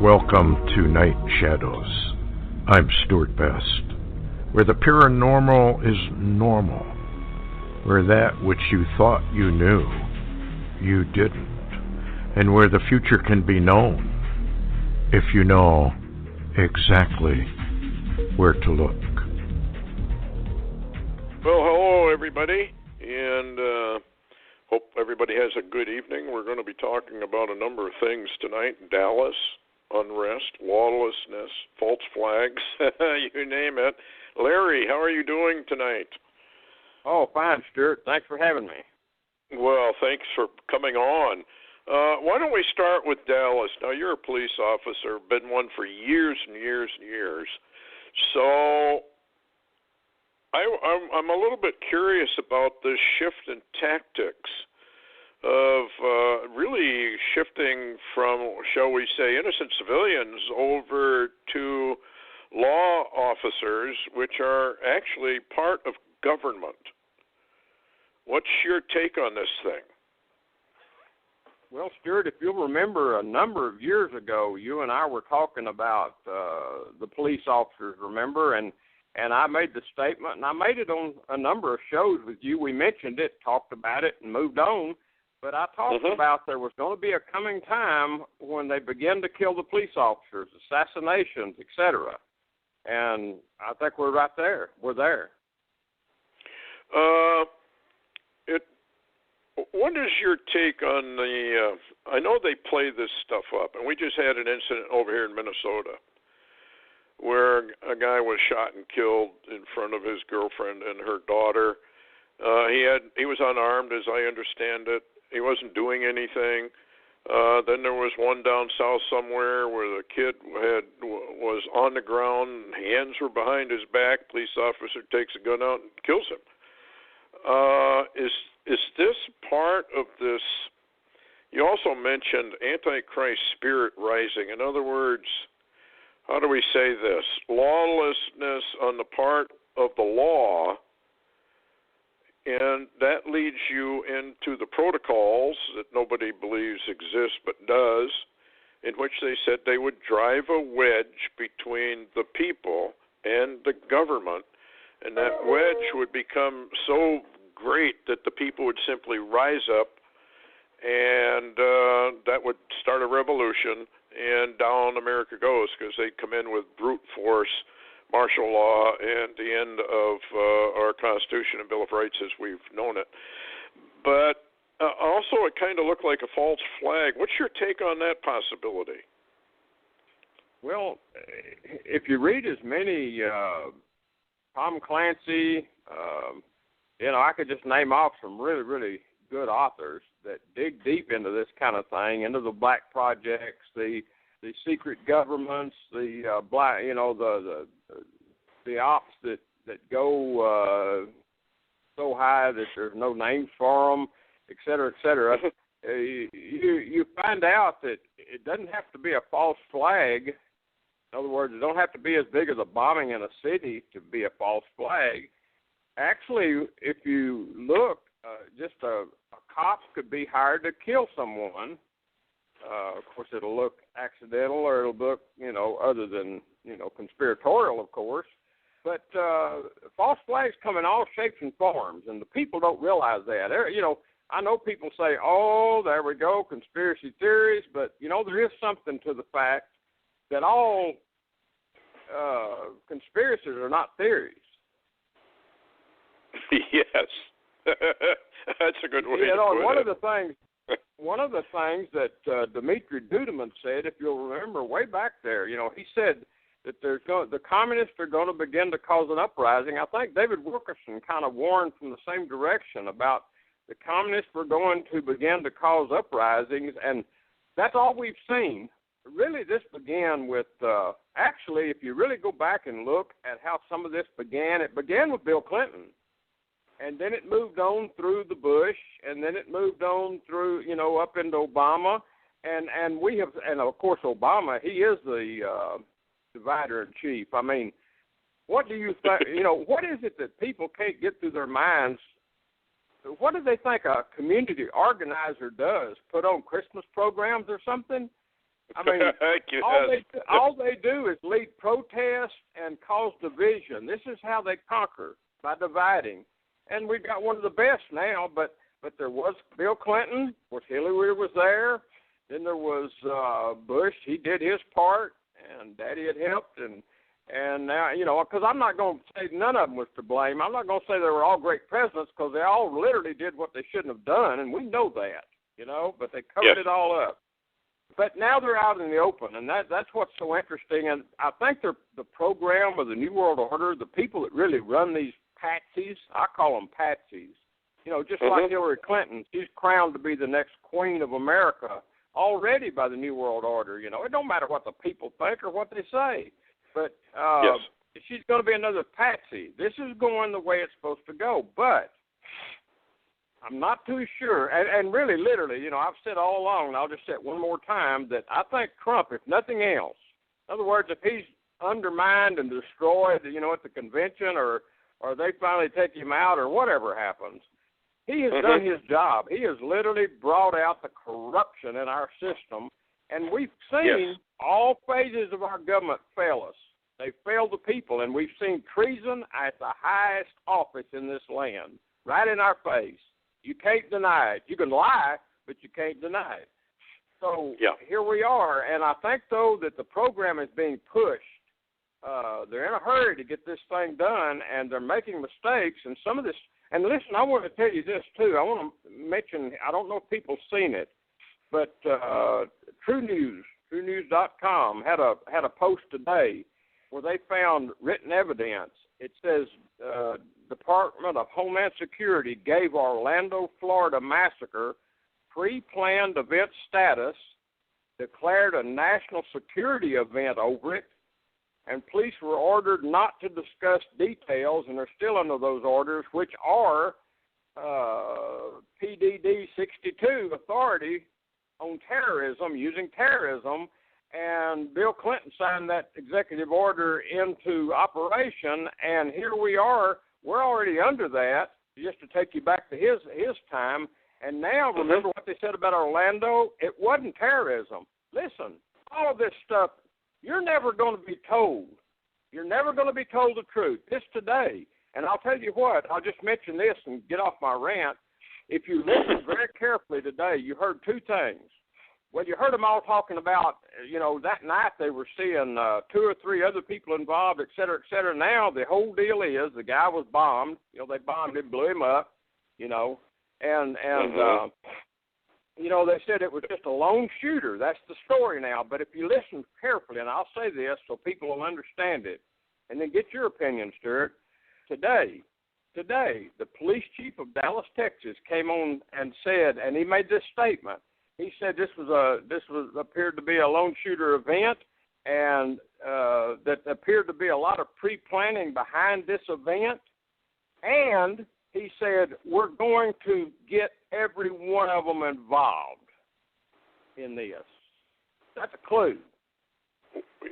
Welcome to Night Shadows. I'm Stewart Best, where the paranormal is normal, where that which you thought you knew, you didn't, and where the future can be known if you know exactly where to look. Well, hello everybody, and hope everybody has a good evening. We're going to be talking about a number of things tonight: Dallas, unrest, lawlessness, false flags, you name it. Larry, how are you doing tonight? Oh, fine, Stewart. Thanks for having me. Well, thanks for coming on. Why don't we start with Dallas? Now, you're a police officer, been one for years and years and years. So I'm a little bit curious about this shift in tactics of really shifting from, shall we say, innocent civilians over to law officers, which are actually part of government. What's your take on this thing? Well, Stewart, if you'll remember, a number of years ago, you and I were talking about the police officers, remember? And I made the statement, and I made it on a number of shows with you. We mentioned it, talked about it, and moved on. But I talked about there was going to be a coming time when they began to kill the police officers, assassinations, etc. And I think we're right there. We're there. What is your take on the, I know they play this stuff up, and we just had an incident over here in Minnesota where a guy was shot and killed in front of his girlfriend and her daughter. He was unarmed, as I understand it. He wasn't doing anything. Then there was one down south somewhere where the kid was on the ground, hands were behind his back. Police officer takes a gun out and kills him. Is this part of this? You also mentioned Antichrist spirit rising. In other words, how do we say this? Lawlessness on the part of the law, and that leads you into the protocols that nobody believes exist but does, in which they said they would drive a wedge between the people and the government, and that wedge would become so great that the people would simply rise up, and that would start a revolution, and down America goes, because they come in with brute force, martial law, and the end of our Constitution and Bill of Rights as we've known it. But also it kind of looked like a false flag. What's your take on that possibility? Well, if you read as many Tom Clancy, I could just name off some really, really good authors that dig deep into this kind of thing, into the black projects, the secret governments, the black, the ops that go so high that there's no names for them, et cetera, et cetera. You find out that it doesn't have to be a false flag. In other words, it don't have to be as big as a bombing in a city to be a false flag. Actually, if you look, just a cop could be hired to kill someone. Of course, it'll look accidental, or it'll look, other than, conspiratorial, of course. But false flags come in all shapes and forms, and the people don't realize that. I know people say, oh, there we go, conspiracy theories, but, there is something to the fact that all conspiracies are not theories. Yes. That's a good way to put it. One of the things that Dmitri Duduman said, if you'll remember way back there, he said that the communists are going to begin to cause an uprising. I think David Wilkerson kind of warned from the same direction about the communists were going to begin to cause uprisings, and that's all we've seen. Really, this began with, actually, if you really go back and look at how some of this began, it began with Bill Clinton. And then it moved on through the Bush, and then it moved on through, up into Obama, and we have, and of course Obama, he is the divider in chief. I mean, what do you think? What is it that people can't get through their minds? What do they think a community organizer does? Put on Christmas programs or something? I mean, all they do is lead protests and cause division. This is how they conquer, by dividing. And we've got one of the best now, but there was Bill Clinton, of course Hillary was there. Then there was Bush. He did his part, and Daddy had helped, and now, because I'm not going to say none of them was to blame. I'm not going to say they were all great presidents, because they all literally did what they shouldn't have done, and we know that, but they covered it all up. But now they're out in the open, and that's what's so interesting. And I think the program of the New World Order, the people that really run these patsies, I call them patsies, just like Hillary Clinton, she's crowned to be the next queen of America already by the New World Order. It don't matter what the people think or what they say. But she's going to be another patsy. This is going the way it's supposed to go. But I'm not too sure. And really, literally, I've said all along, and I'll just say it one more time, that I think Trump, if nothing else, in other words, if he's undermined and destroyed, at the convention or they finally take him out or whatever happens, he has done his job. He has literally brought out the corruption in our system, and we've seen all phases of our government fail us. They failed the people, and we've seen treason at the highest office in this land, right in our face. You can't deny it. You can lie, but you can't deny it. So here we are, and I think, though, that the program is being pushed. They're in a hurry to get this thing done, and they're making mistakes, and some of this. And listen, I want to tell you this, too. I want to mention, I don't know if people have seen it, but TrueNews.com had a post today where they found written evidence. It says Department of Homeland Security gave Orlando, Florida massacre pre-planned event status, declared a national security event over it, and police were ordered not to discuss details, and they're still under those orders, which are PDD 62, authority on terrorism, using terrorism, and Bill Clinton signed that executive order into operation, and here we are. We're already under that, just to take you back to his time, and now remember what they said about Orlando? It wasn't terrorism. Listen, all of this stuff, you're never going to be told. You're never going to be told the truth. This today. And I'll tell you what, I'll just mention this and get off my rant. If you listen very carefully today, you heard two things. Well, you heard them all talking about, that night they were seeing 2 or 3 other people involved, et cetera, et cetera. Now the whole deal is the guy was bombed. They bombed him, blew him up, they said it was just a lone shooter. That's the story now. But if you listen carefully, and I'll say this so people will understand it, and then get your opinion, Stewart. Today, the police chief of Dallas, Texas, came on and said, and he made this statement. He said this appeared to be a lone shooter event, and that appeared to be a lot of pre-planning behind this event, and he said, we're going to get every one of them involved in this. That's a clue.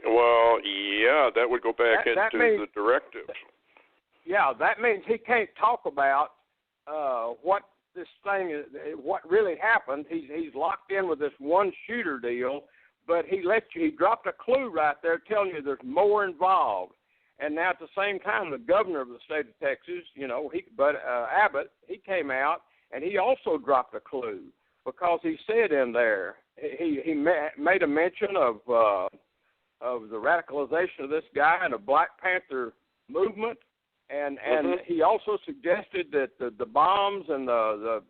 Well, yeah, that would go back into the directives. Yeah, that means he can't talk about what this thing is, what really happened. He's locked in with this one shooter deal, but he dropped a clue right there telling you there's more involved. And now at the same time, the governor of the state of Texas, Abbott, he came out and he also dropped a clue because he said in there, he made a mention of the radicalization of this guy and the Black Panther movement, and he also suggested that the bombs and the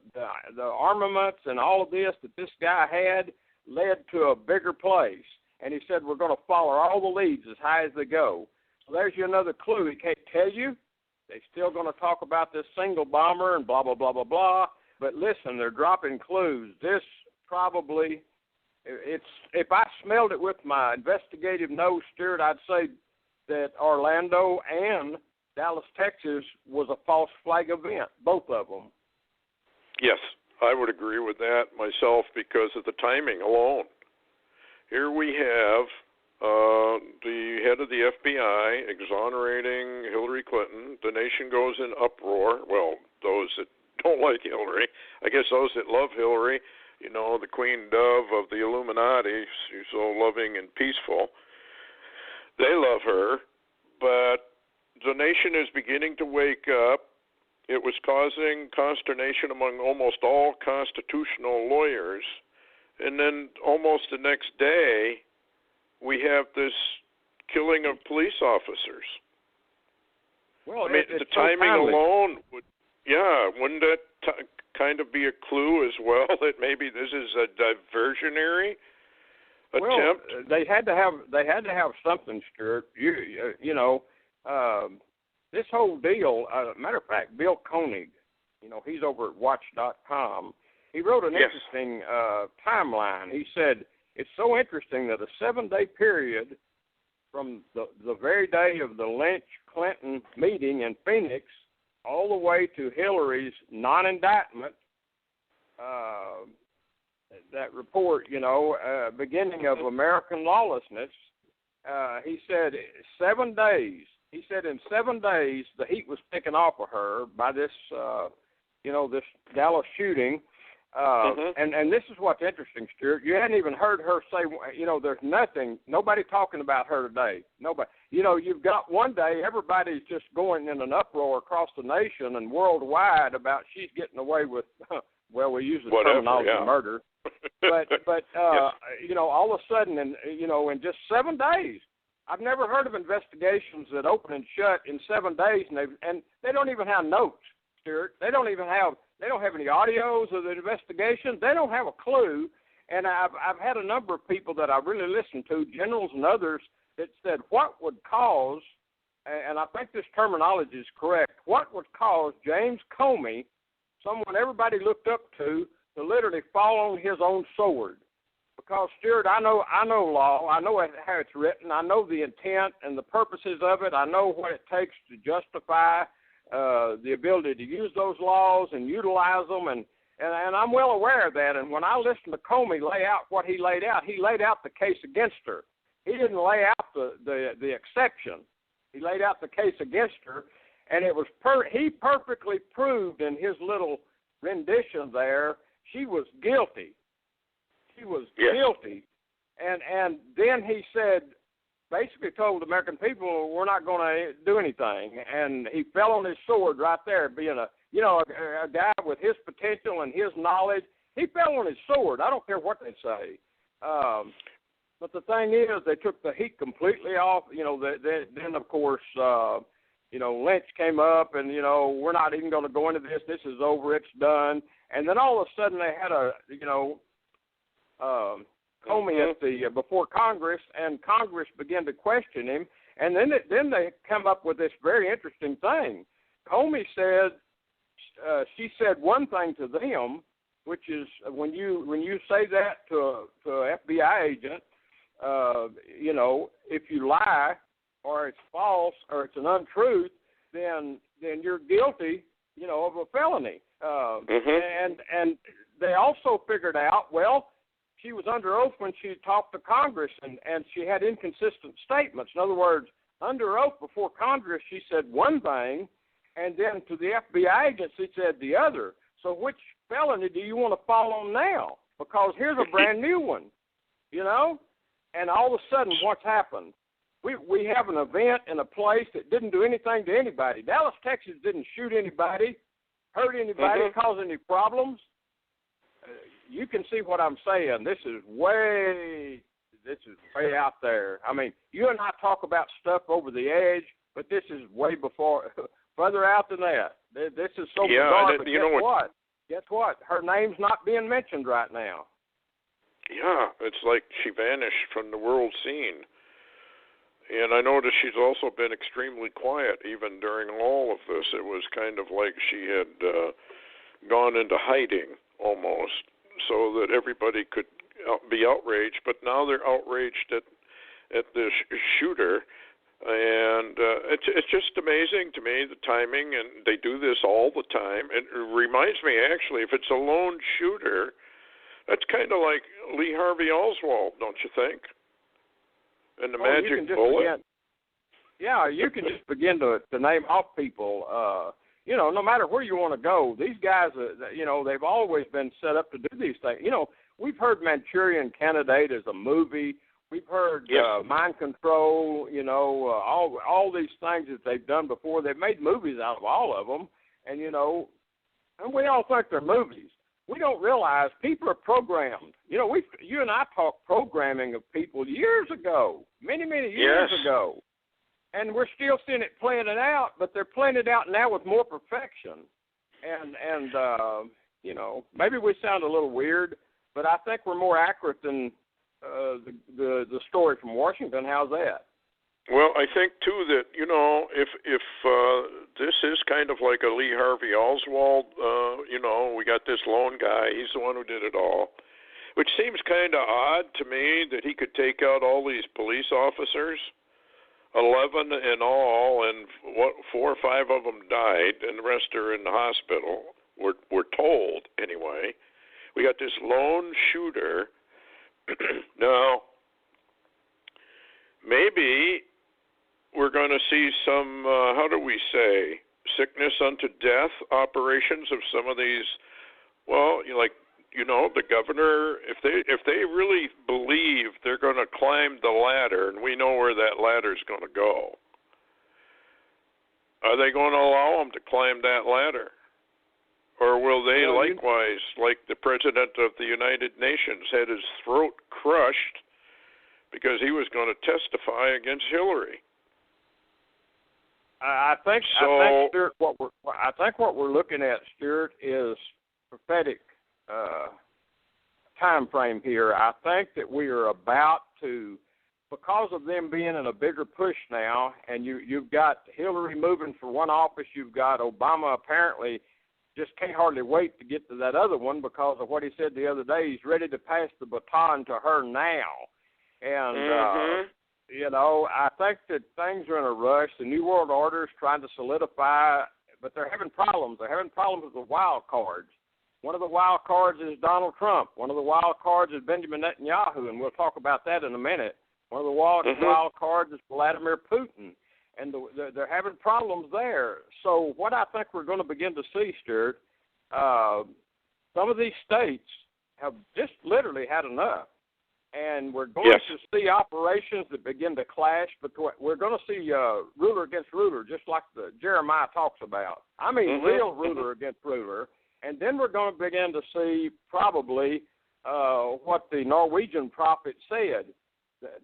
armaments and all of this that this guy had led to a bigger place. And he said we're going to follow all the leads as high as they go. So there's you another clue. He can't tell you. They're still going to talk about this single bomber and blah, blah, blah, blah, blah. But listen, they're dropping clues. This probably, if I smelled it with my investigative nose, Stewart, I'd say that Orlando and Dallas, Texas was a false flag event, both of them. Yes, I would agree with that myself because of the timing alone. Here we have the head of the FBI exonerating Hillary Clinton. The nation goes in uproar. Well, those that don't like Hillary. I guess those that love Hillary you know, the queen dove of the Illuminati. She's so loving and peaceful. They love her, but the nation is beginning to wake up. It was causing consternation among almost all constitutional lawyers. And then almost the next day, we have this killing of police officers. Well, I mean, the timing alone wouldn't that kind of be a clue as well that maybe this is a diversionary attempt? Well, they had to have something, Stewart. You know, this whole deal. Matter of fact, Bill Koenig, you know, he's over at Watch.com. He wrote an interesting timeline. He said it's so interesting that a 7-day period from the very day of the Lynch-Clinton meeting in Phoenix all the way to Hillary's non-indictment, that report, you know, beginning of American lawlessness, he said 7 days. He said in 7 days the heat was taken off of her by this, you know, this Dallas shooting. And this is what's interesting, Stewart. You hadn't even heard her say, you know, there's nobody talking about her today. Nobody. You know, you've got one day everybody's just going in an uproar across the nation and worldwide about she's getting away with, well, we use the terminology murder. But you know, all of a sudden, in just 7 days, I've never heard of investigations that open and shut in 7 days, and they don't even have notes, Stewart. They don't have any audios of the investigation. They don't have a clue. And I've had a number of people that I really listened to, generals and others, that said what would cause, and I think this terminology is correct, what would cause James Comey, someone everybody looked up to literally fall on his own sword. Because, Stewart, I know law. I know how it's written. I know the intent and the purposes of it. I know what it takes to justify the ability to use those laws and utilize them, and I'm well aware of that. And when I listened to Comey lay out what he laid out the case against her. He didn't lay out the exception. He laid out the case against her, and it was he perfectly proved in his little rendition there she was guilty. She was guilty, and then he said, basically told the American people, we're not going to do anything. And he fell on his sword right there, being a guy with his potential and his knowledge. He fell on his sword. I don't care what they say. But the thing is, they took the heat completely off. Then, of course, Lynch came up, and, we're not even going to go into this. This is over. It's done. And then all of a sudden they had Comey at before Congress, and Congress began to question him, and then they come up with this very interesting thing. Comey said, she said one thing to them, which is when you say that to an FBI agent, if you lie or it's false or it's an untruth, then you're guilty, of a felony. And they also figured out, well, she was under oath when she talked to Congress, and she had inconsistent statements. In other words, under oath before Congress, she said one thing, and then to the FBI agent, she said the other. So which felony do you want to fall on now? Because here's a brand new one, And all of a sudden, what's happened? We have an event in a place that didn't do anything to anybody. Dallas, Texas didn't shoot anybody, hurt anybody, cause any problems. You can see what I'm saying. This is way out there. I mean, you and I talk about stuff over the edge, but this is way further out than that. This is so bizarre, but guess what? Her name's not being mentioned right now. Yeah, it's like she vanished from the world scene. And I noticed she's also been extremely quiet even during all of this. It was kind of like she had gone into hiding almost, so that everybody could be outraged. But now they're outraged at this shooter, and it's just amazing to me, the timing, and they do this all the time. It reminds me, actually, if it's a lone shooter, that's kind of like Lee Harvey Oswald, don't you think? And the magic bullet. You can just begin to name off people. no matter where you want to go, these guys, they've always been set up to do these things. We've heard Manchurian Candidate as a movie. We've heard mind control, all these things that they've done before. They've made movies out of all of them, and we all think they're movies. We don't realize people are programmed. You and I talked programming of people years ago, many, many years ago, and we're still seeing it playing it out, but they're playing it out now with more perfection. And maybe we sound a little weird, but I think we're more accurate than the story from Washington. How's that? Well, I think too that if this is kind of like a Lee Harvey Oswald, we got this lone guy. He's the one who did it all, which seems kind of odd to me that he could take out all these police officers, 11 in all, and 4 or 5 of them died, and the rest are in the hospital. We're told anyway. We got this lone shooter. Now, maybe we're going to see some, how do we say, sickness unto death operations of some of these, the governor, if they really believe they're going to climb the ladder, and we know where that ladder's going to go, are they going to allow them to climb that ladder? Or will they likewise, like the President of the United Nations, had his throat crushed because he was going to testify against Hillary? I think, Stuart, what we're looking at, Stuart, is prophetic time frame here. I think that we are about to, because of them being in a bigger push now, and you've got Hillary moving for one office, you've got Obama apparently just can't hardly wait to get to that other one because of what he said the other day. He's ready to pass the baton to her now. And, I think that things are in a rush. The New World Order is trying to solidify, but they're having problems. They're having problems with the wild cards. One of the wild cards is Donald Trump. One of the wild cards is Benjamin Netanyahu, and we'll talk about that in a minute. One of the wild cards is Vladimir Putin. And they're having problems there. So what I think we're going to begin to see, Stuart, some of these states have just literally had enough. And we're going to see operations that begin to clash. But we're going to see ruler against ruler, just like the Jeremiah talks about. I mean, real ruler against ruler. And then we're going to begin to see probably what the Norwegian prophet said,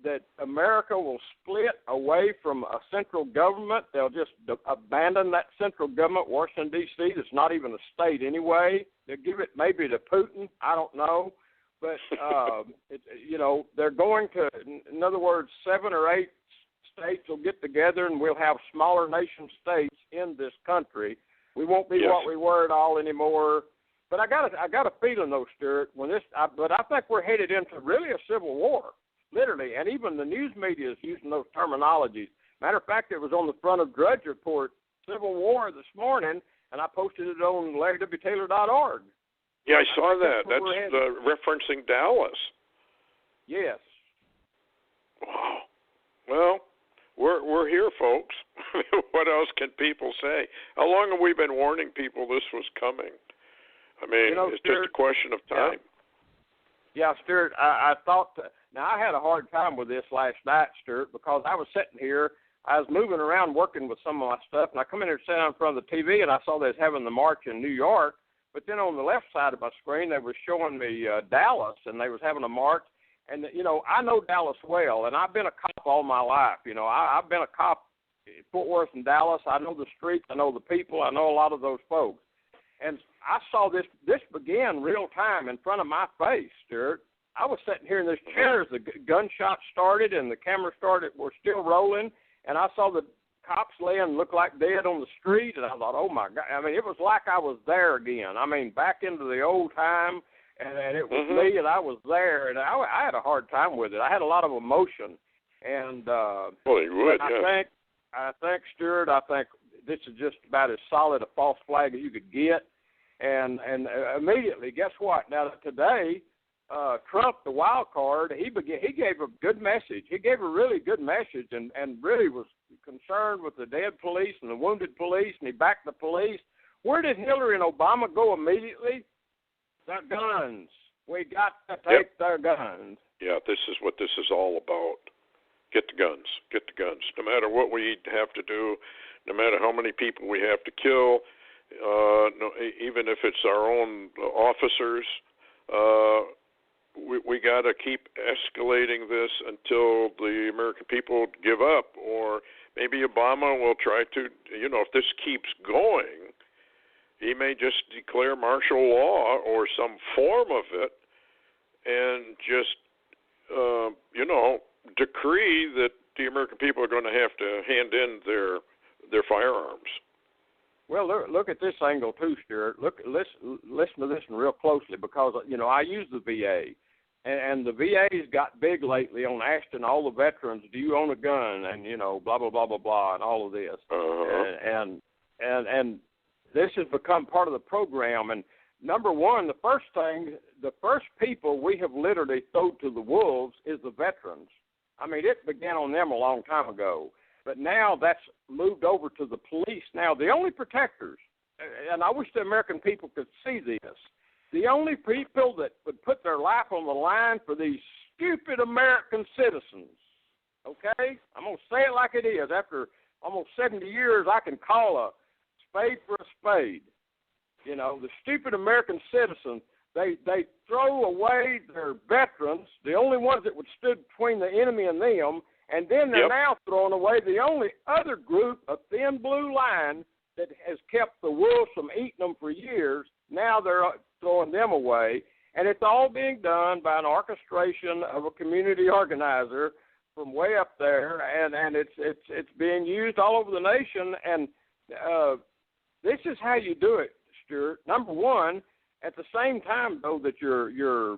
that America will split away from a central government. They'll just abandon that central government, Washington, D.C. That's not even a state anyway. They'll give it maybe to Putin. I don't know. But, they're going to, in other words, 7 or 8 states will get together and we'll have smaller nation states in this country. We won't be what we were at all anymore. But I got a feeling, though, Stuart, but I think we're headed into really a civil war. Literally, and even the news media is using those terminologies. Matter of fact, it was on the front of Drudge Report, Civil War this morning, and I posted it on LarryWTaylor.org. Yeah, I saw that. That's referencing Dallas. Yes. Wow. Well, we're here, folks. What else can people say? How long have we been warning people this was coming? I mean, it's Stuart, just a question of time. Yeah, Stuart, I thought... Now, I had a hard time with this last night, Stuart, because I was sitting here, I was moving around working with some of my stuff, and I come in here and sat in front of the TV, and I saw they was having the march in New York, but then on the left side of my screen, they were showing me Dallas, and they was having a march, and, I know Dallas well, and I've been a cop all my life. I've been a cop in Fort Worth and Dallas. I know the streets. I know the people. I know a lot of those folks. And I saw this began real time in front of my face, Stuart. I was sitting here in this chair as the gunshot started and the camera were still rolling, and I saw the cops look like dead on the street, and I thought, oh, my God. I mean, it was like I was there again. I mean, back into the old time, and it was me, and I was there, and I had a hard time with it. I had a lot of emotion. And I think, Stuart, this is just about as solid a false flag as you could get. And immediately, guess what? Now, today, Trump, the wild card, he gave a good message. He gave a really good message and really was concerned with the dead police and the wounded police, and he backed the police. Where did Hillary and Obama go immediately? Their guns. We got to take their guns. Yeah, this is what this is all about. Get the guns. Get the guns. No matter what we have to do, no matter how many people we have to kill, even if it's our own officers, we got to keep escalating this until the American people give up, or maybe Obama will try to, if this keeps going, he may just declare martial law or some form of it and just, decree that the American people are going to have to hand in their firearms. Well, look at this angle too, Stewart. Listen to this one real closely, because I use the VA, and the VA's got big lately on asking all the veterans, "Do you own a gun?" and blah blah blah blah blah, and all of this. Uh-huh. And this has become part of the program. And number one, the first people we have literally thrown to the wolves is the veterans. I mean, it began on them a long time ago. But now that's moved over to the police. Now, the only protectors, and I wish the American people could see this, the only people that would put their life on the line for these stupid American citizens, okay? I'm going to say it like it is. After almost 70 years, I can call a spade for a spade. The stupid American citizens, they throw away their veterans, the only ones that would stood between the enemy and them, and then they're now throwing away the only other group, a thin blue line, that has kept the wolves from eating them for years. Now they're throwing them away, and it's all being done by an orchestration of a community organizer from way up there, and it's being used all over the nation. And this is how you do it, Stewart. Number one, at the same time, though, that you're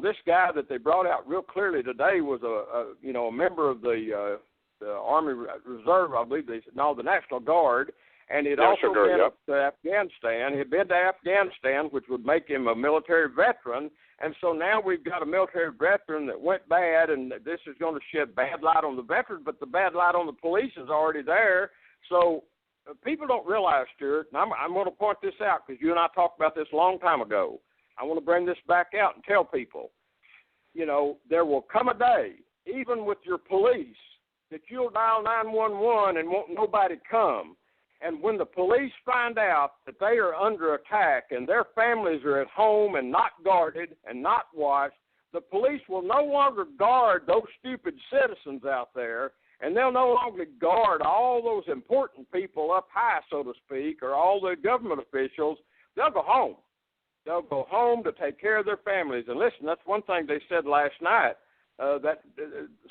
this guy that they brought out real clearly today was a member of the Army Reserve, I believe the National Guard, and he'd also been to Afghanistan. He'd been to Afghanistan, which would make him a military veteran, and so now we've got a military veteran that went bad, and this is going to shed bad light on the veteran, but the bad light on the police is already there. So people don't realize, Stewart, and I'm going to point this out because you and I talked about this a long time ago. I want to bring this back out and tell people, there will come a day, even with your police, that you'll dial 911 and won't nobody come. And when the police find out that they are under attack and their families are at home and not guarded and not watched, the police will no longer guard those stupid citizens out there, and they'll no longer guard all those important people up high, so to speak, or all the government officials. They'll go home. They'll go home to take care of their families. And listen, that's one thing they said last night, that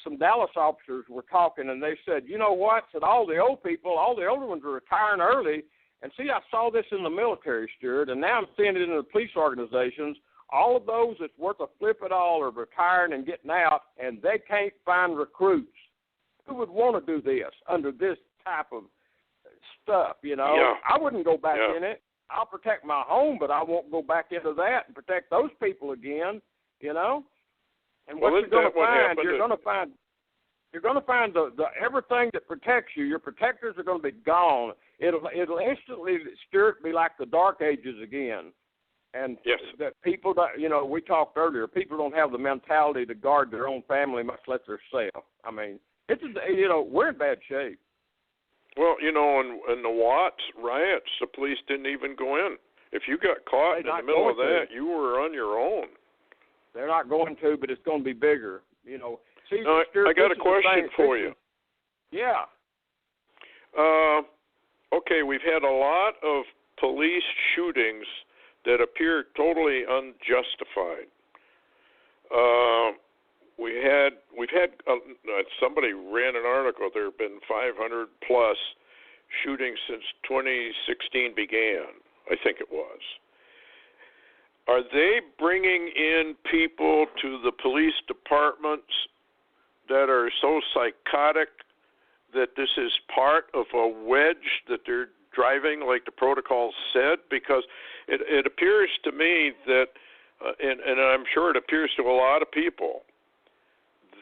some Dallas officers were talking, and they said, you know what? Said all the old people, all the older ones are retiring early. And see, I saw this in the military, Stewart, and now I'm seeing it in the police organizations. All of those that's worth a flip at all are retiring and getting out, and they can't find recruits. Who would want to do this under this type of stuff, Yeah. I wouldn't go back in it. I'll protect my home, but I won't go back into that and protect those people again, And what you're going to find, you're going to find the everything that protects you. Your protectors are going to be gone. It'll instantly, Stewart, be like the Dark Ages again. And that people, we talked earlier, people don't have the mentality to guard their own family, much less themselves. I mean, we're in bad shape. Well, in the Watts riots, the police didn't even go in. If you got caught in the middle of that, you were on your own. They're not going to, but it's going to be bigger. See, now, I got a question for you. Yeah. Okay, we've had a lot of police shootings that appear totally unjustified. We've had somebody ran an article. There have been 500 plus shootings since 2016 began, I think it was. Are they bringing in people to the police departments that are so psychotic that this is part of a wedge that they're driving, like the protocol said? Because it appears to me that, and I'm sure it appears to a lot of people,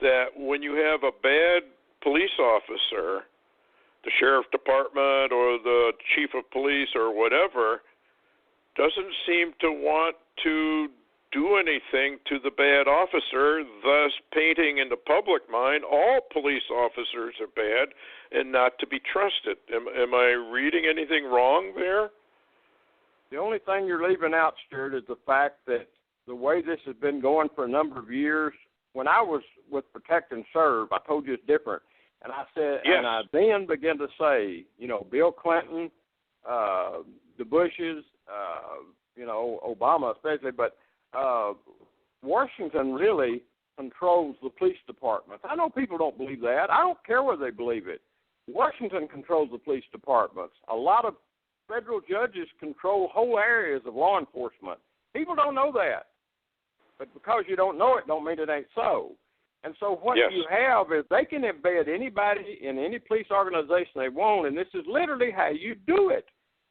that when you have a bad police officer the sheriff department or the chief of police or whatever doesn't seem to want to do anything to the bad officer, thus painting in the public mind all police officers are bad and not to be trusted. Am I reading anything wrong there? The only thing you're leaving out, Stewart, is the fact that the way this has been going for a number of years, when I was with Protect and Serve, I told you it's different. And I said, yes. And I then began to say, Bill Clinton, the Bushes, Obama especially, but Washington really controls the police department. I know people don't believe that. I don't care whether they believe it. Washington controls the police departments. A lot of federal judges control whole areas of law enforcement. People don't know that. But because you don't know it, don't mean it ain't so. And so what yes. you have is they can embed anybody in any police organization they want, and this is literally how you do it.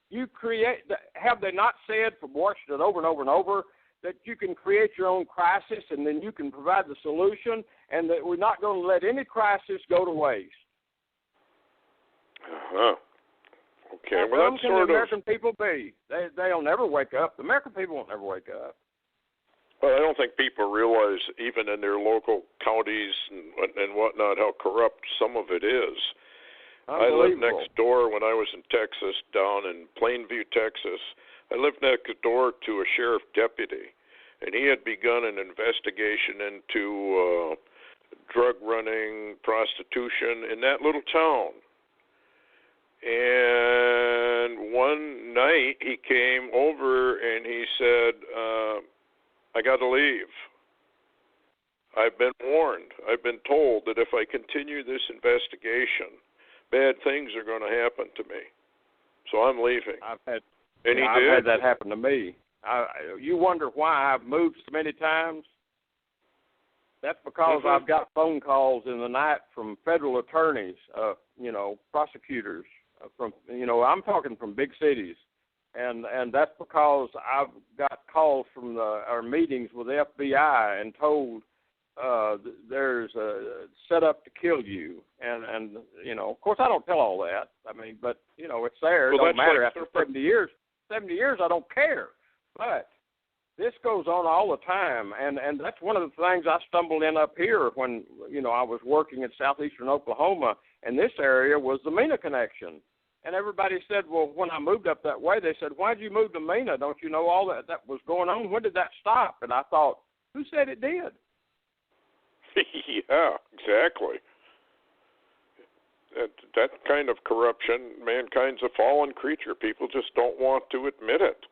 You create, have they not said from Washington over and over and over that you can create your own crisis and then you can provide the solution, and that we're not going to let any crisis go to waste? Uh-huh. Okay, How well, dumb that's can the sort American people be? They'll never wake up. The American people won't never wake up. Well, I don't think people realize, even in their local counties and whatnot, how corrupt some of it is. I lived next door when I was in Texas, down in Plainview, Texas. I lived next door to a sheriff deputy, and he had begun an investigation into drug running, prostitution in that little town. And one night he came over and he said, I got to leave. I've been warned. I've been told that if I continue this investigation, bad things are going to happen to me. So I'm leaving. I've had that happen to me. You wonder why I've moved so many times? That's because I've got phone calls in the night from federal attorneys, prosecutors, I'm talking from big cities. And that's because I've got calls from our meetings with the FBI and told there's a setup to kill you. And of course, I don't tell all that. But, it's there. It don't matter. After 70 years, I don't care. But this goes on all the time. And that's one of the things I stumbled in up here when, I was working in southeastern Oklahoma, and this area was the MENA connection. And everybody said, well, when I moved up that way, they said, why'd you move to MENA? Don't you know all that was going on? When did that stop? And I thought, who said it did? Yeah, exactly. That kind of corruption, mankind's a fallen creature. People just don't want to admit it.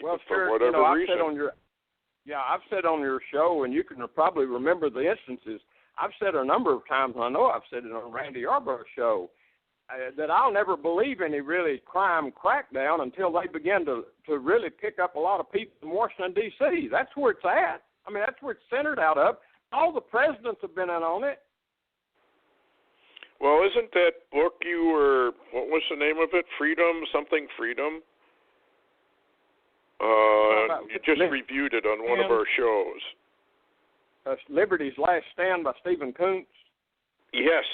Well, for whatever reason. I've said on your show, and you can probably remember the instances, I've said a number of times, and I know I've said it on Randy Yarborough's show, that I'll never believe any really crime crackdown until they begin to really pick up a lot of people in Washington, D.C. That's where it's at. That's where it's centered out of. All the presidents have been in on it. Well, isn't that book what was the name of it? Freedom? You just reviewed it on one of our shows. Liberty's Last Stand by Stephen Kuntz. Yes.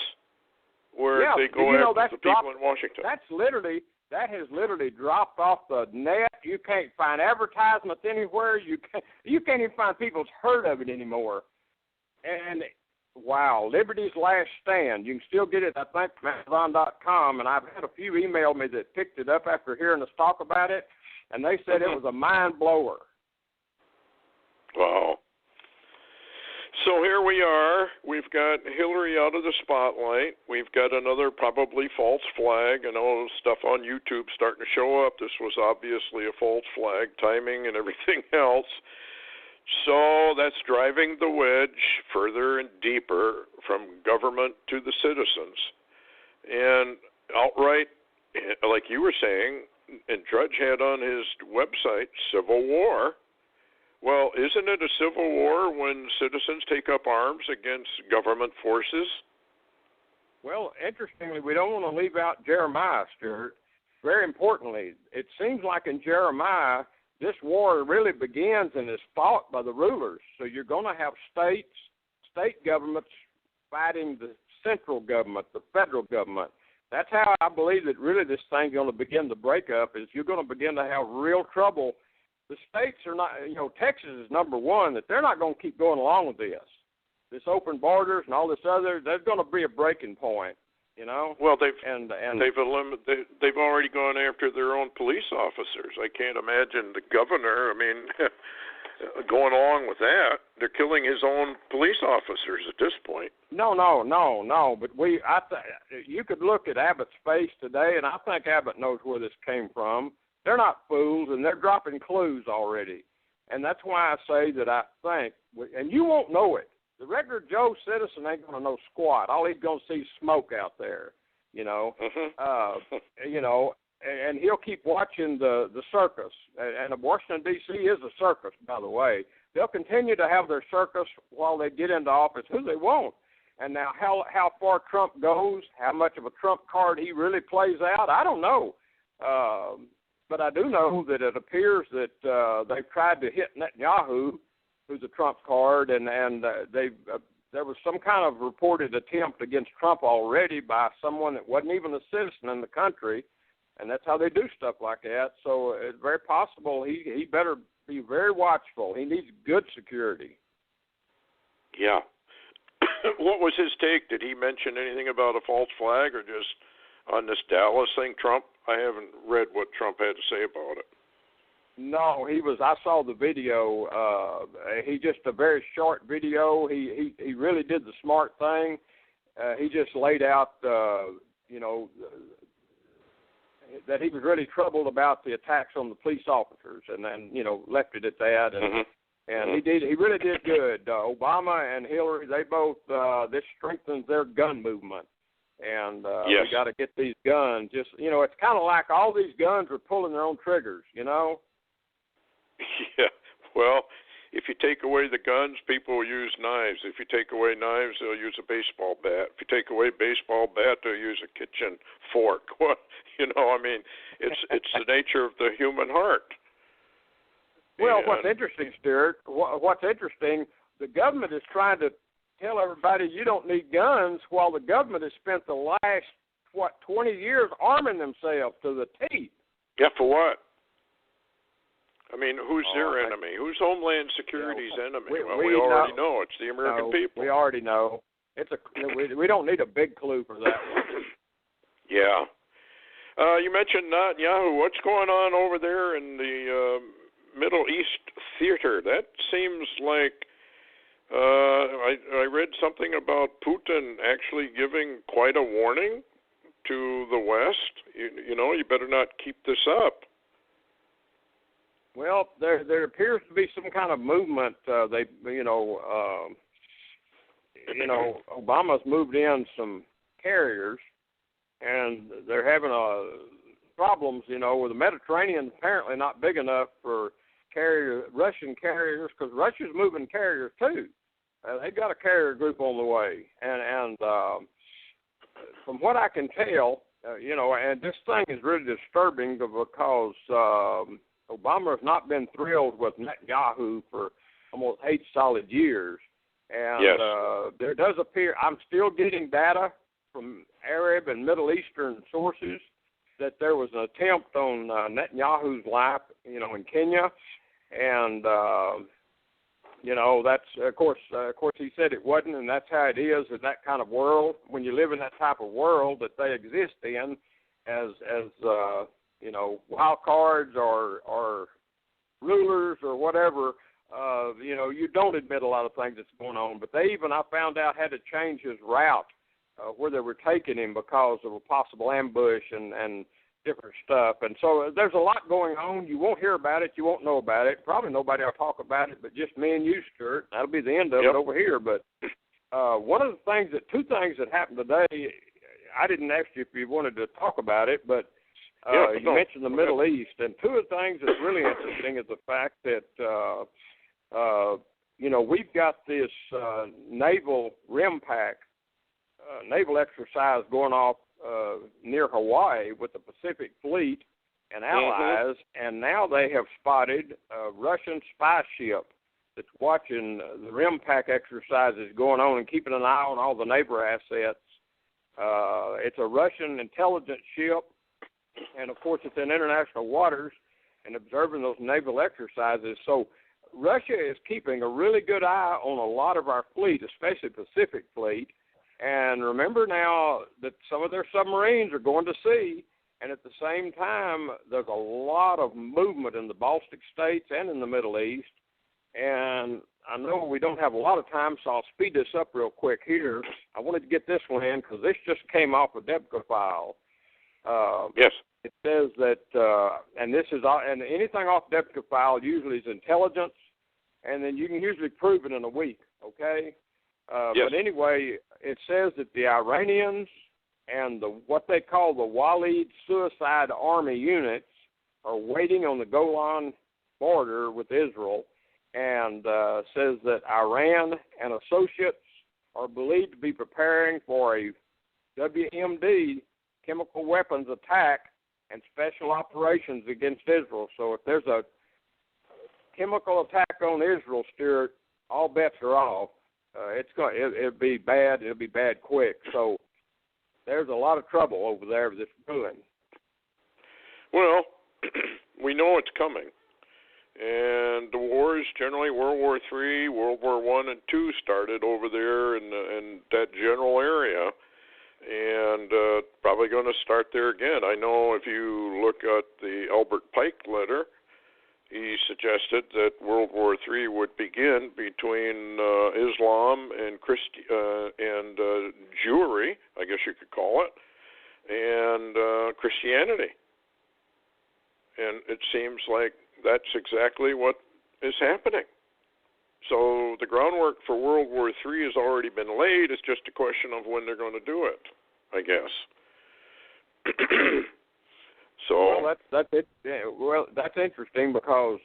Where they go after the people in Washington. That has literally dropped off the net. You can't find advertisements anywhere. You can't even find people's heard of it anymore. And wow, Liberty's Last Stand. You can still get it, I think, from Amazon.com. And I've had a few email me that picked it up after hearing us talk about it, and they said it was a mind blower. Wow. So here we are. We've got Hillary out of the spotlight. We've got another probably false flag. I know stuff on YouTube starting to show up. This was obviously a false flag, timing and everything else. So that's driving the wedge further and deeper from government to the citizens. And outright, like you were saying, and Drudge had on his website, civil war. Well, isn't it a civil war when citizens take up arms against government forces? Well, interestingly, we don't want to leave out Jeremiah, Stewart. Very importantly, it seems like in Jeremiah, this war really begins and is fought by the rulers. So you're going to have state governments fighting the central government, the federal government. That's how I believe that really this thing's going to begin to break up, is you're going to begin to have real trouble. The states are not, Texas is number one, that they're not going to keep going along with this open borders and all this other. There's going to be a breaking point, Well, they've already gone after their own police officers. I can't imagine the governor, going along with that. They're killing his own police officers at this point. No. But you could look at Abbott's face today, and I think Abbott knows where this came from. They're not fools, and they're dropping clues already. And that's why I say that I think, and you won't know it. The regular Joe citizen ain't going to know squat. All he's going to see is smoke out there, and he'll keep watching the circus. And Washington, D.C. is a circus, by the way. They'll continue to have their circus while they get into office, who they want. And now how far Trump goes, how much of a Trump card he really plays out, I don't know. But I do know that it appears that they've tried to hit Netanyahu, who's a Trump card, and there was some kind of reported attempt against Trump already by someone that wasn't even a citizen in the country, and that's how they do stuff like that. So it's very possible he better be very watchful. He needs good security. Yeah. What was his take? Did he mention anything about a false flag or just on this Dallas thing, Trump? I haven't read what Trump had to say about it. No, I saw the video. He just a very short video. He really did the smart thing. He just laid out, that he was really troubled about the attacks on the police officers, and then left it at that. And and he really did good. Obama and Hillary, they both this strengthens their gun movement. And yes. We got to get these guns. Just it's kind of like all these guns are pulling their own triggers. Yeah. Well, if you take away the guns, people will use knives. If you take away knives, they'll use a baseball bat. If you take away a baseball bat, they'll use a kitchen fork. What it's the nature of the human heart. Well, what's interesting, Stewart? What's interesting? The government is trying to tell everybody you don't need guns, while the government has spent the last 20 years arming themselves to the teeth. Yeah, for what? Who's their enemy? Who's Homeland Security's enemy? We already know. It's the American people. We already know. We don't need a big clue for that one. Yeah. You mentioned Netanyahu. What's going on over there in the Middle East theater? That seems like I read something about Putin actually giving quite a warning to the West. You better not keep this up. Well, there appears to be some kind of movement. Obama's moved in some carriers, and they're having problems. With the Mediterranean apparently not big enough for Russian carriers, because Russia's moving carriers too. They've got a carrier group on the way, and from what I can tell, and this thing is really disturbing because Obama has not been thrilled with Netanyahu for almost 8 solid years. And yes. There does appear, I'm still getting data from Arab and Middle Eastern sources that there was an attempt on Netanyahu's life, in Kenya. And, that's, of course, he said it wasn't, and that's how it is in that kind of world. When you live in that type of world that they exist in as wild cards or rulers or whatever, you don't admit a lot of things that's going on. But they even, I found out, had to change his route where they were taking him because of a possible ambush and different stuff. And so there's a lot going on. You won't hear about it. You won't know about it. Probably nobody will talk about it but just me and you, Stewart. That'll be the end of it over here. But two things that happened today, I didn't ask you if you wanted to talk about it, but you mentioned the Middle East, and two of the things that's really interesting is the fact that, we've got this naval RIMPAC, naval exercise going off near Hawaii with the Pacific Fleet and allies, and now they have spotted a Russian spy ship that's watching the RIMPAC exercises going on and keeping an eye on all the neighbor assets. It's a Russian intelligence ship, and, of course, it's in international waters and observing those naval exercises. So Russia is keeping a really good eye on a lot of our fleet, especially Pacific Fleet. And remember now that some of their submarines are going to sea, and at the same time, there's a lot of movement in the Baltic states and in the Middle East. And I know we don't have a lot of time, so I'll speed this up real quick here. I wanted to get this one in because this just came off a Debka file. Yes. It says that, and this is, and anything off Debka file usually is intelligence, and then you can usually prove it in a week, okay? Yes. But anyway, it says that the Iranians and what they call the Walid Suicide Army units are waiting on the Golan border with Israel, and says that Iran and associates are believed to be preparing for a WMD, chemical weapons attack, and special operations against Israel. So if there's a chemical attack on Israel, Stewart, all bets are off. It'll be bad. It'll be bad quick. So there's a lot of trouble over there with this brewing. Well, we know it's coming. And the wars, generally World War III, World War I and II started over there in that general area, and probably going to start there again. I know if you look at the Albert Pike letter, he suggested that World War III would begin between Islam and Jewry, I guess you could call it, and Christianity. And it seems like that's exactly what is happening. So the groundwork for World War III has already been laid. It's just a question of when they're going to do it, I guess. So that's it. Well, that's interesting because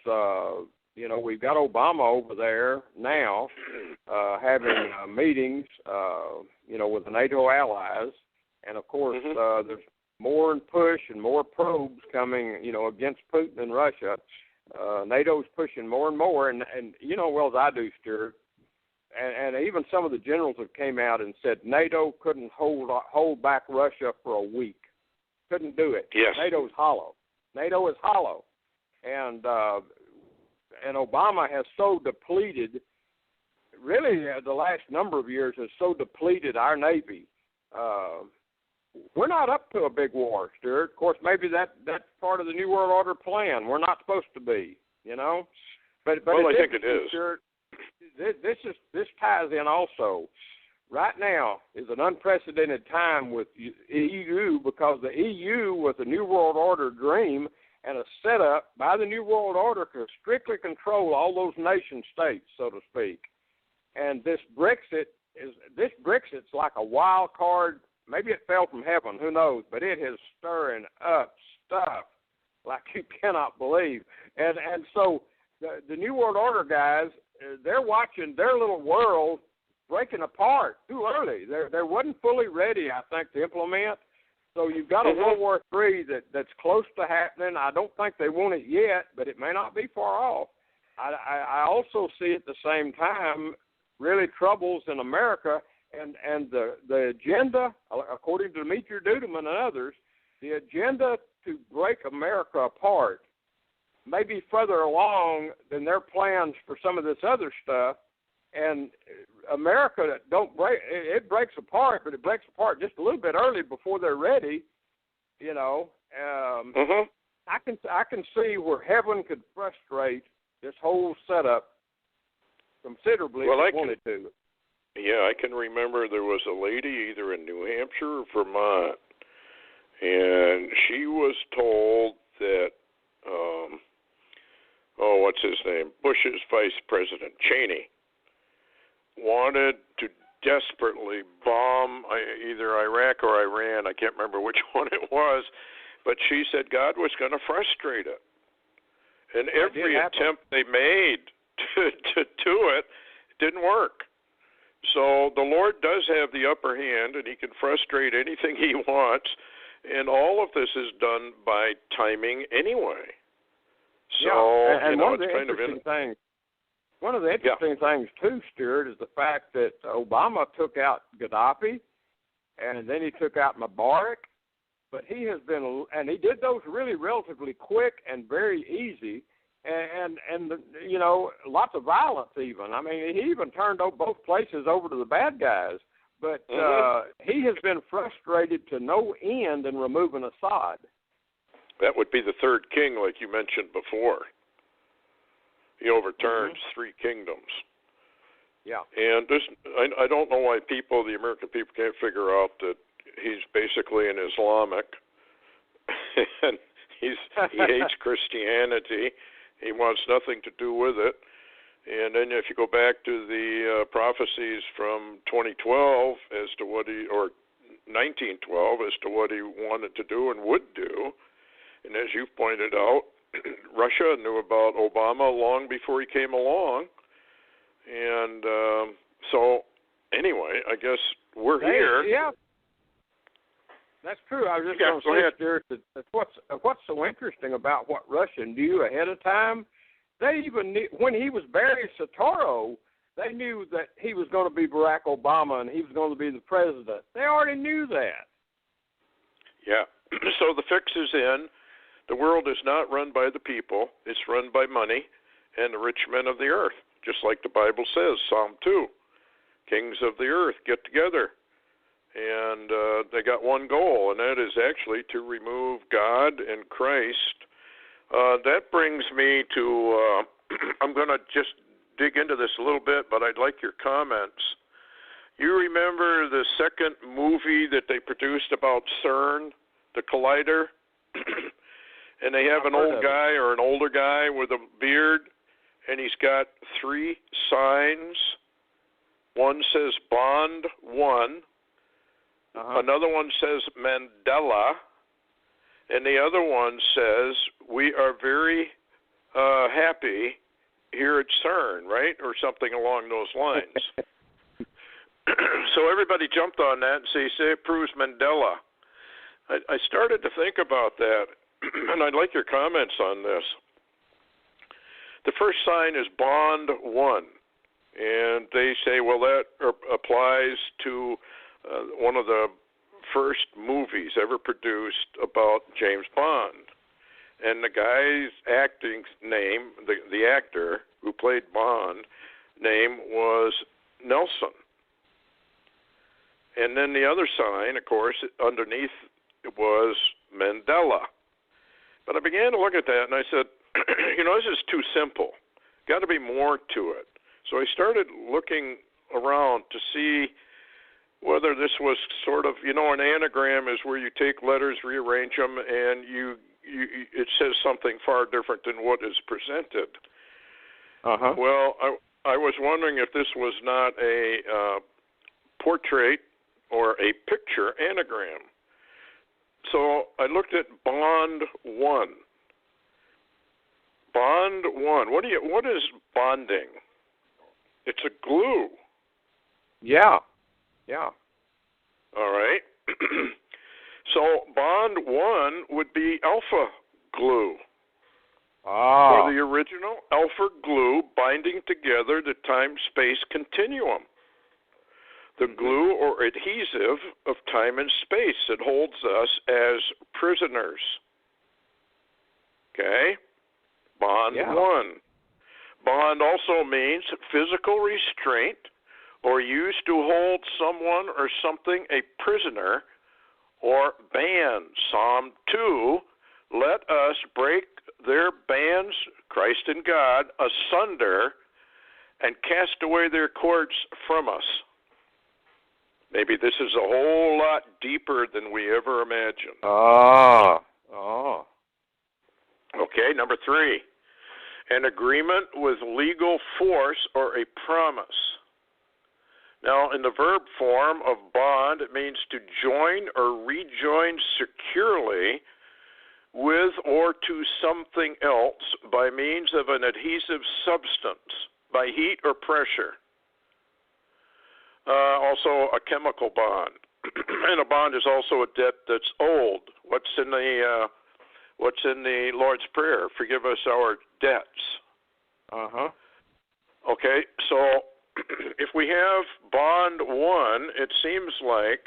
we've got Obama over there now having meetings, with the NATO allies, and of course there's more and push and more probes coming, against Putin and Russia. NATO's pushing more and more, and you know well as I do, Stewart, and even some of the generals have came out and said NATO couldn't hold back Russia for a week. Couldn't do it. Yes. NATO's hollow. NATO is hollow. And Obama has so depleted, really the last number of years has so depleted our Navy. We're not up to a big war, Stewart. Of course, maybe that's part of the New World Order plan. We're not supposed to be, But well, I think it is. Stewart, this ties in also. Right now is an unprecedented time with EU because the EU was a New World Order dream and a setup by the New World Order to strictly control all those nation states, so to speak. And this Brexit's like a wild card. Maybe it fell from heaven, who knows? But it is stirring up stuff like you cannot believe. And so the New World Order guys, they're watching their little world breaking apart too early. They wasn't fully ready, I think, to implement. So you've got a World War III that's close to happening. I don't think they want it yet, but it may not be far off. I also see at the same time really troubles in America and the agenda, according to Demetri Duduman and others, the agenda to break America apart may be further along than their plans for some of this other stuff. And America it breaks apart, but it breaks apart just a little bit early before they're ready, I can see where heaven could frustrate this whole setup considerably if it wanted to. Yeah, I can remember there was a lady either in New Hampshire or Vermont, and she was told that, what's his name? Bush's vice president, Cheney, wanted to desperately bomb either Iraq or Iran. I can't remember which one it was, but she said God was going to frustrate it. And every attempt they made to do it didn't work. So the Lord does have the upper hand, and he can frustrate anything he wants, and all of this is done by timing anyway. So, and one of the interesting things, too, Stewart, is the fact that Obama took out Gaddafi, and then he took out Mubarak. But he has been, and he did those really relatively quick and very easy, and you know, lots of violence even. I mean, he even turned both places over to the bad guys. But he has been frustrated to no end in removing Assad. That would be the third king, like you mentioned before. He overturns 3 kingdoms. Yeah. And this, I don't know why the American people can't figure out that he's basically an Islamic, and he hates Christianity. He wants nothing to do with it. And then if you go back to the prophecies from 2012 as to what or 1912 as to what he wanted to do and would do, and as you've pointed out, Russia knew about Obama long before he came along. And so, anyway, I guess we're here. Yeah, that's true. I was just going to say, Stewart, that what's so interesting about what Russia knew ahead of time, they even knew, when he was Barry Soetoro, they knew that he was going to be Barack Obama and he was going to be the president. They already knew that. Yeah. So the fix is in. The world is not run by the people. It's run by money and the rich men of the earth. Just like the Bible says, Psalm 2, kings of the earth get together, and they got one goal, and that is actually to remove God and Christ. That brings me to, I'm going to just dig into this a little bit, but I'd like your comments. You remember the second movie that they produced about CERN, the Collider? And they have an old guy or an older guy with a beard, and he's got 3 signs. One says Bond 1. Another one says Mandela. And the other one says, we are very happy here at CERN, right? Or something along those lines. So everybody jumped on that and say it proves Mandela. I started to think about that, and I'd like your comments on this. The first sign is Bond 1, and they say, well, that applies to one of the first movies ever produced about James Bond. And the guy's acting name, the actor who played Bond, name was Nelson. And then the other sign, of course, underneath was Mandela. But I began to look at that, and I said, this is too simple. Got to be more to it. So I started looking around to see whether this was sort of, an anagram is where you take letters, rearrange them, and it says something far different than what is presented. Well, I was wondering if this was not a portrait or a picture anagram. So I looked at Bond 1. Bond 1. What is bonding? It's a glue. Yeah. All right. So Bond 1 would be alpha glue. Or the original alpha glue binding together the time-space continuum. The glue or adhesive of time and space that holds us as prisoners. Okay? Bond 1. Bond also means physical restraint or used to hold someone or something a prisoner or ban. Psalm 2, let us break their bands, Christ and God, asunder and cast away their cords from us. Maybe this is a whole lot deeper than we ever imagined. Okay, number 3. An agreement with legal force or a promise. Now, in the verb form of bond, it means to join or rejoin securely with or to something else by means of an adhesive substance, by heat or pressure. Also, a chemical bond. And a bond is also a debt that's owed. What's in the Lord's Prayer? Forgive us our debts. Okay, so if we have Bond 1, it seems like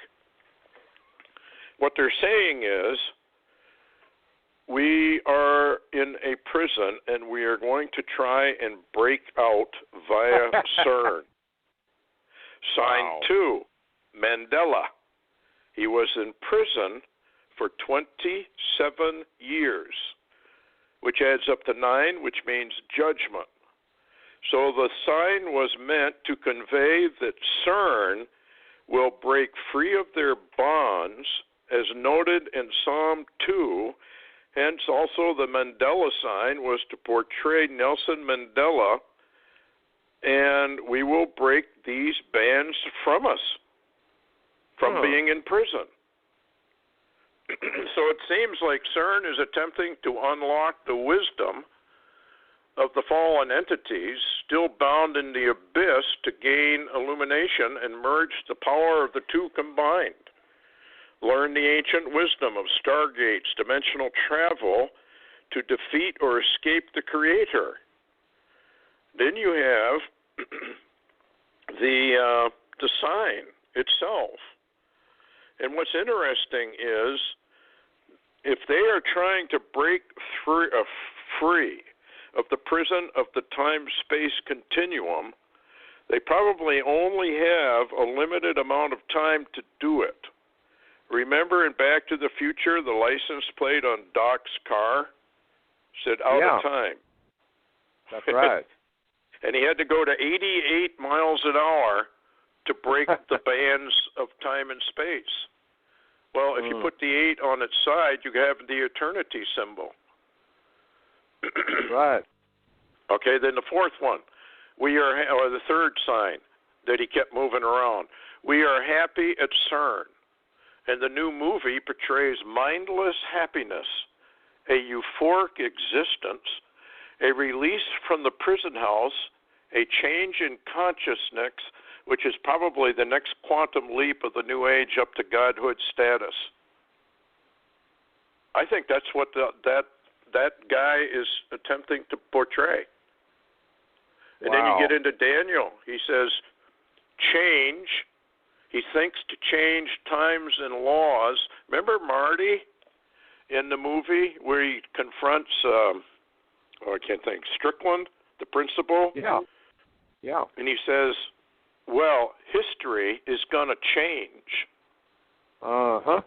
what they're saying is we are in a prison and we are going to try and break out via CERN. Sign 2, Mandela. He was in prison for 27 years, which adds up to 9, which means judgment. So the sign was meant to convey that CERN will break free of their bonds, as noted in Psalm 2. Hence, also the Mandela sign was to portray Nelson Mandela, and we will break these bands from us, from being in prison. So it seems like CERN is attempting to unlock the wisdom of the fallen entities still bound in the abyss to gain illumination and merge the power of the two combined. Learn the ancient wisdom of stargates, dimensional travel to defeat or escape the Creator. Then you have the sign itself. And what's interesting is if they are trying to break free of the prison of the time-space continuum, they probably only have a limited amount of time to do it. Remember in Back to the Future, the license plate on Doc's car said out of time. That's right. And he had to go to 88 miles an hour to break the bands of time and space. Well, if you put the 8 on its side, you have the eternity symbol. Right. Okay, then the fourth one, or the third sign that he kept moving around. We are happy at CERN. And the new movie portrays mindless happiness, a euphoric existence, a release from the prison house, a change in consciousness, which is probably the next quantum leap of the new age up to godhood status. I think that's what that guy is attempting to portray. And then you get into Daniel. He says, change. He thinks to change times and laws. Remember Marty in the movie where he confronts, I can't think, Strickland, the principal? Yeah. Yeah. And he says, well, history is going to change. Uh-huh.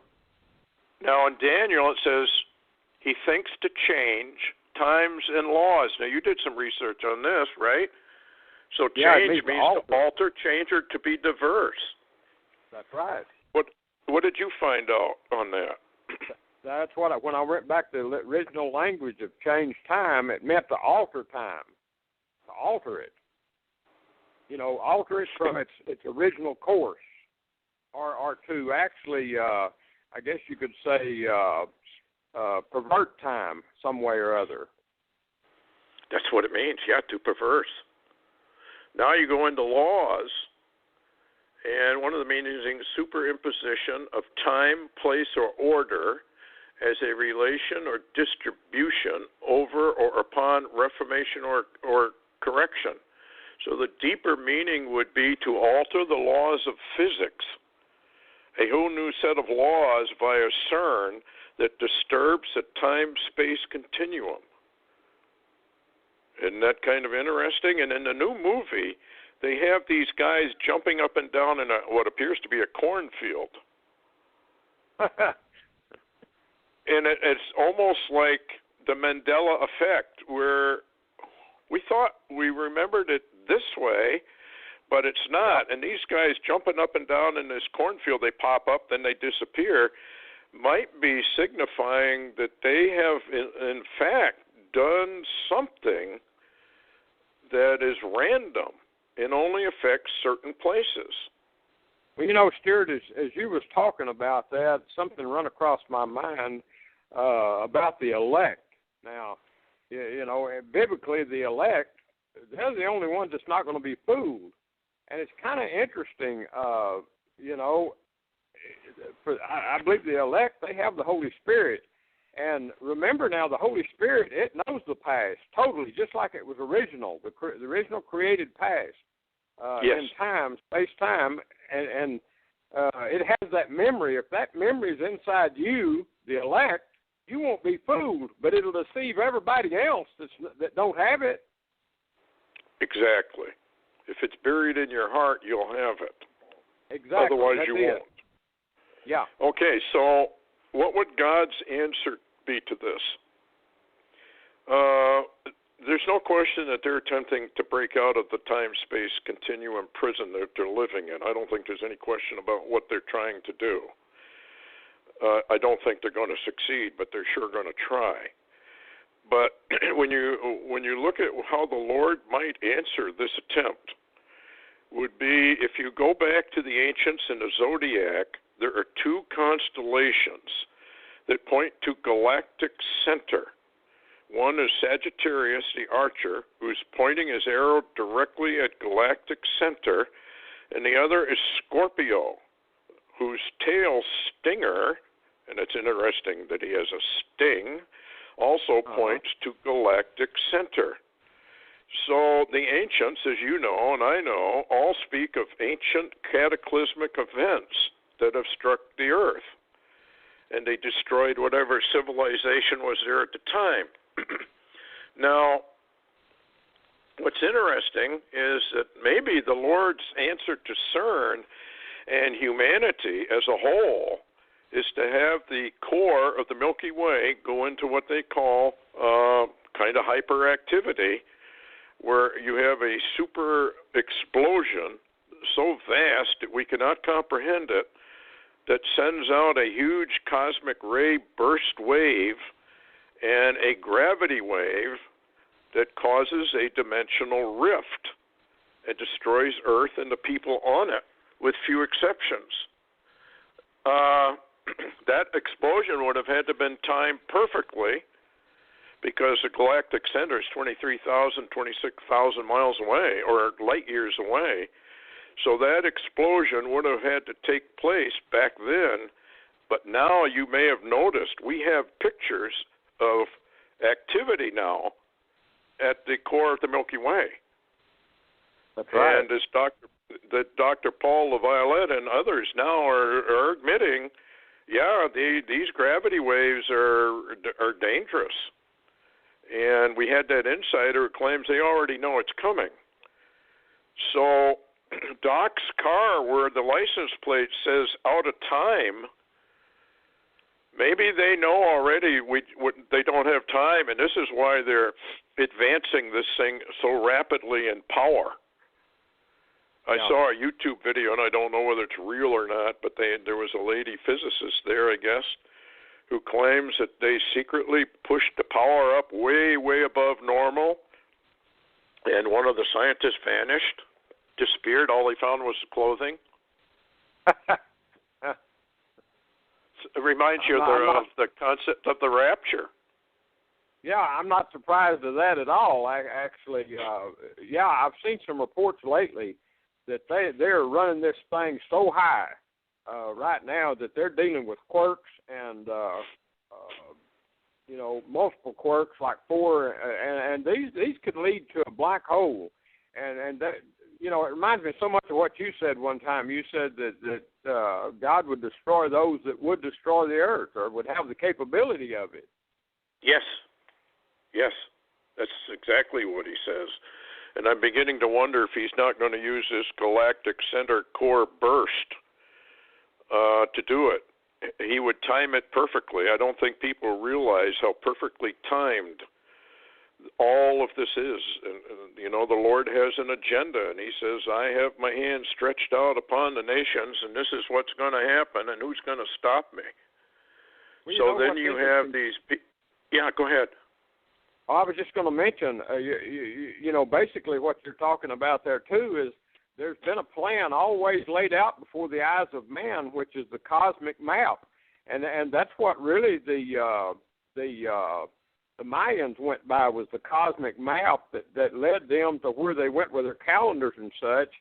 Now in Daniel it says he thinks to change times and laws. Now you did some research on this, right? So change means to alter, change, or to be diverse. That's right. What did you find out on that? That's what when I went back to the original language of change time, it meant to alter time, to alter it. You know, alter it from its original course, or to actually, I guess you could say, pervert time some way or other. That's what it means. Yeah, to perverse. Now you go into laws. And one of the meanings is superimposition of time, place, or order as a relation or distribution over or upon reformation or correction. So the deeper meaning would be to alter the laws of physics, a whole new set of laws via CERN that disturbs the time-space continuum. Isn't that kind of interesting? And in the new movie, they have these guys jumping up and down in what appears to be a cornfield. And it's almost like the Mandela Effect, where we thought we remembered it this way, but it's not. And these guys jumping up and down in this cornfield, they pop up, then they disappear, might be signifying that they have, in fact, done something that is random and only affects certain places. Well, you know, Stewart, as you was talking about that, something run across my mind about the elect. Now, you know, biblically, the elect, they're the only ones that's not going to be fooled. And it's kind of interesting, you know, I believe the elect, they have the Holy Spirit. And remember now, the Holy Spirit, it knows the past totally, just like it was original, the original created past yes. in time, space-time. And it has that memory. If that memory is inside you, the elect, you won't be fooled, but it'll deceive everybody else that don't have it. Exactly. If it's buried in your heart, you'll have it. Exactly. Otherwise, That's you it. won't. Yeah. Okay, so what would God's answer be to this? There's no question that they're attempting to break out of the time-space continuum prison that they're living in. I don't think there's any question about what they're trying to do. I don't think they're going to succeed, but they're sure going to try. But when you look at how the Lord might answer this attempt, would be if you go back to the ancients in the zodiac, there are two constellations that point to galactic center. One is Sagittarius, the archer, who's pointing his arrow directly at galactic center, and the other is Scorpio, whose tail stinger, and it's interesting that he has a sting, also points to galactic center. So the ancients, as you know and I know, all speak of ancient cataclysmic events that have struck the earth, and they destroyed whatever civilization was there at the time. Now, what's interesting is that maybe the Lord's answer to CERN and humanity as a whole is to have the core of the Milky Way go into what they call kind of hyperactivity, where you have a super explosion so vast that we cannot comprehend it, that sends out a huge cosmic ray burst wave and a gravity wave that causes a dimensional rift and destroys Earth and the people on it, with few exceptions. That explosion would have had to have been timed perfectly, because the galactic center is 23,000, 26,000 miles away, or light years away. So that explosion would have had to take place back then. But now you may have noticed we have pictures of activity now at the core of the Milky Way. That's right. And as Dr. Paul LaViolette and others now are admitting, these gravity waves are dangerous. And we had that insider who claims they already know it's coming. So Doc's car, where the license plate says out of time, maybe they know already they don't have time, and this is why they're advancing this thing so rapidly in power. I saw a YouTube video, and I don't know whether it's real or not, but there was a lady physicist there, I guess, who claims that they secretly pushed the power up way, way above normal, and one of the scientists vanished, disappeared. All they found was the clothing. It reminds you of the concept of the rapture. Yeah, I'm not surprised at that at all. Actually, I've seen some reports lately that they're running this thing so high right now that they're dealing with quirks and multiple quirks, like 4, and these could lead to a black hole, and that, it reminds me so much of what you said one time. You said that God would destroy those that would destroy the earth, or would have the capability of it. Yes, that's exactly what he says. And I'm beginning to wonder if he's not going to use this galactic center core burst to do it. He would time it perfectly. I don't think people realize how perfectly timed all of this is. And the Lord has an agenda, and he says, I have my hand stretched out upon the nations, and this is what's going to happen, and who's going to stop me? Well, so then you have these go ahead. I was just going to mention, basically what you're talking about there, too, is there's been a plan always laid out before the eyes of man, which is the cosmic map. And that's what really the Mayans went by, was the cosmic map that led them to where they went with their calendars and such.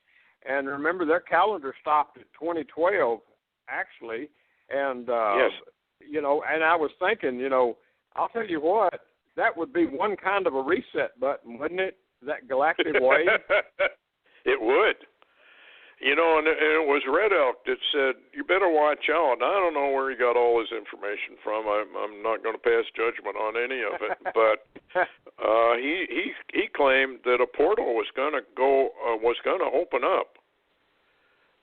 And remember, their calendar stopped at 2012, actually. And, yes. And I was thinking, I'll tell you what, that would be one kind of a reset button, wouldn't it? That galactic wave? It would. You know, and it was Red Elk that said, "You better watch out." And I don't know where he got all his information from. I'm not going to pass judgment on any of it, but he claimed that a portal was going to open up,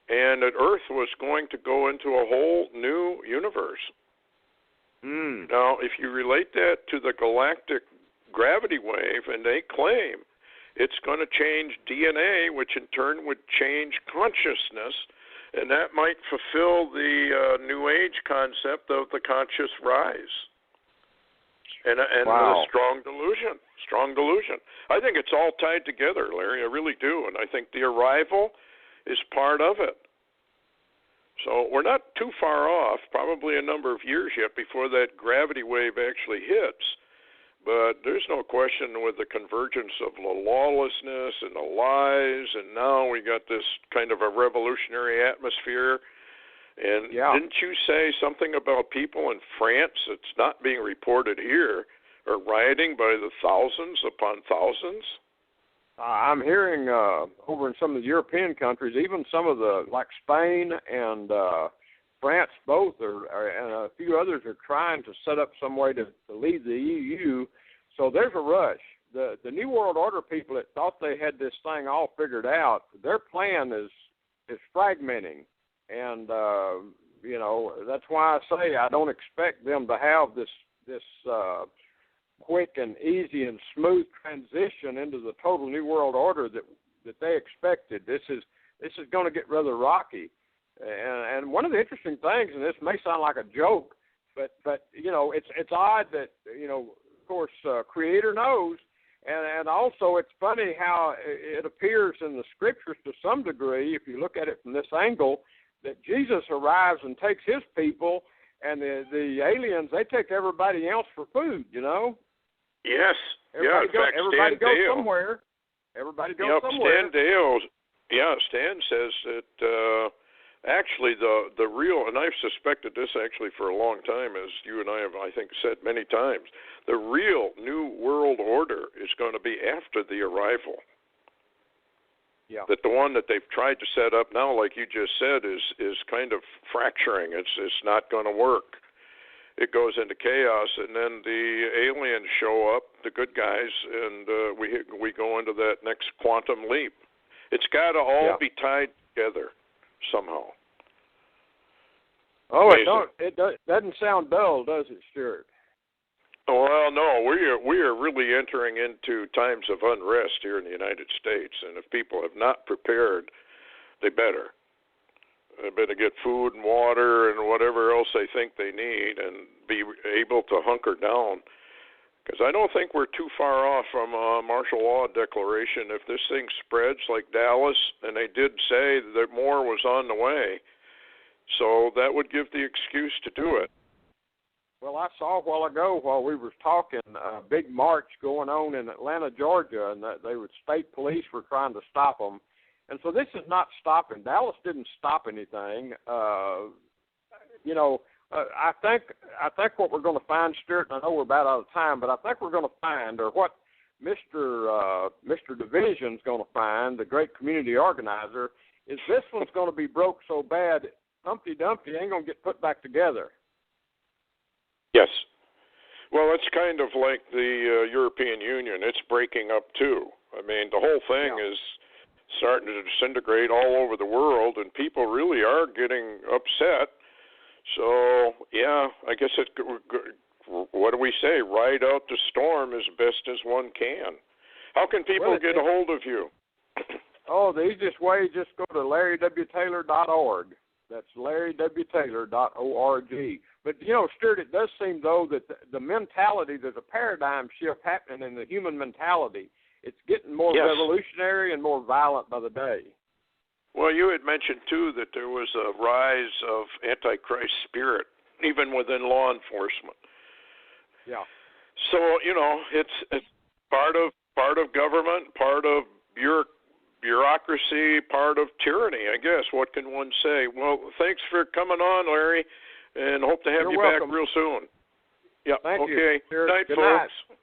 and that Earth was going to go into a whole new universe. Now, if you relate that to the galactic gravity wave, and they claim it's going to change DNA, which in turn would change consciousness, and that might fulfill the New Age concept of the conscious rise. And wow. The strong delusion. I think it's all tied together, Larry. I really do. And I think the arrival is part of it. So we're not too far off, probably a number of years yet before that gravity wave actually hits. But there's no question with the convergence of the lawlessness and the lies, and now we got this kind of a revolutionary atmosphere. And Didn't you say something about people in France that's not being reported here are rioting by the thousands upon thousands? I'm hearing over in some of the European countries, even some of the, like Spain and France both, and a few others are trying to set up some way to leave the EU. So there's a rush. The New World Order people that thought they had this thing all figured out, their plan is fragmenting. And, that's why I say I don't expect them to have this quick and easy and smooth transition into the total New World Order that they expected. This is going to get rather rocky. And one of the interesting things, and this may sound like a joke, but it's odd that, of course, Creator knows, and also it's funny how it appears in the Scriptures to some degree, if you look at it from this angle, that Jesus arrives and takes his people, and the aliens, they take everybody else for food, Yes. Everybody goes somewhere. Everybody goes somewhere. Stan says that actually the real, and I've suspected this actually for a long time, as you and I have, I think, said many times, the real New World Order is going to be after the arrival. Yeah. That the one that they've tried to set up now, like you just said, is kind of fracturing. It's not going to work. It goes into chaos, and then the aliens show up, the good guys, and we go into that next quantum leap. It's got to all be tied together somehow. Oh, it doesn't sound dull, does it, Stewart? Well, no, we are really entering into times of unrest here in the United States, and if people have not prepared, they better. They better get food and water and whatever else they think they need and be able to hunker down. Because I don't think we're too far off from a martial law declaration. If this thing spreads like Dallas, and they did say that more was on the way, so that would give the excuse to do it. Well, I saw a while ago while we were talking a big march going on in Atlanta, Georgia, and the state police were trying to stop them. And so this is not stopping. Dallas didn't stop anything. I think what we're going to find, Stewart, and I know we're about out of time, but I think we're going to find, or what Mr. Division's going to find, the great community organizer, is this one's going to be broke so bad, Humpty Dumpty ain't going to get put back together. Yes. Well, it's kind of like the European Union. It's breaking up, too. I mean, the whole thing is starting to disintegrate all over the world, and people really are getting upset. So, I guess what do we say? Ride out the storm as best as one can. How can people get a hold of you? Oh, the easiest way, just go to LarryWTaylor.org. That's LarryWTaylor.org. But, Stewart, it does seem, though, that the mentality, there's a paradigm shift happening in the human mentality. It's getting more revolutionary and more violent by the day. Well, you had mentioned, too, that there was a rise of Antichrist spirit, even within law enforcement. Yeah. So, it's part of government, part of bureaucracy, part of tyranny, I guess. What can one say? Well, thanks for coming on, Larry, and hope to have you back real soon. Yeah. Thank you. Good night, Good folks. Night.